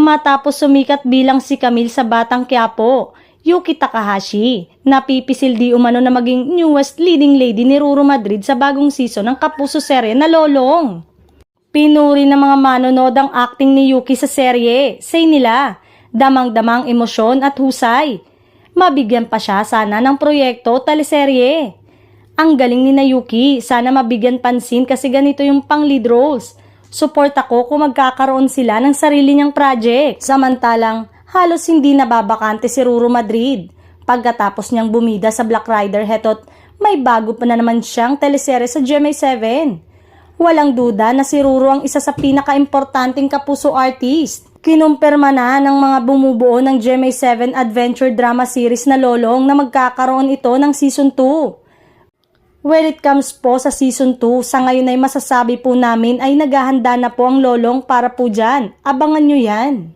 Matapos sumikat bilang si Camille sa Batang Quiapo, Yuki Takahashi, napipisil di umano na maging newest leading lady ni Ruru Madrid sa bagong season ng Kapuso serye na Lolong. Pinuri ng mga manonood ang acting ni Yuki sa serye, say nila, damang-damang emosyon at husay. Mabigyan pa siya sana ng proyekto teleserye. Ang galing ni na Yuki, sana mabigyan pansin kasi ganito yung pang lead roles. Support ako kung magkakaroon sila ng sarili niyang project. Samantalang, halos hindi nababakante si Ruru Madrid. Pagkatapos niyang bumida sa Black Rider heto't may bago pa na naman siyang teleserye sa GMA7. Walang duda na si Ruru ang isa sa pinaka-importanting Kapuso artist. Kinumpirma na ng mga bumubuo ng GMA7 adventure drama series na Lolong na magkakaroon ito ng Season 2. When it comes po sa Season 2, sa ngayon ay masasabi po namin ay naghahanda na po ang Lolong para po dyan. Abangan nyo yan.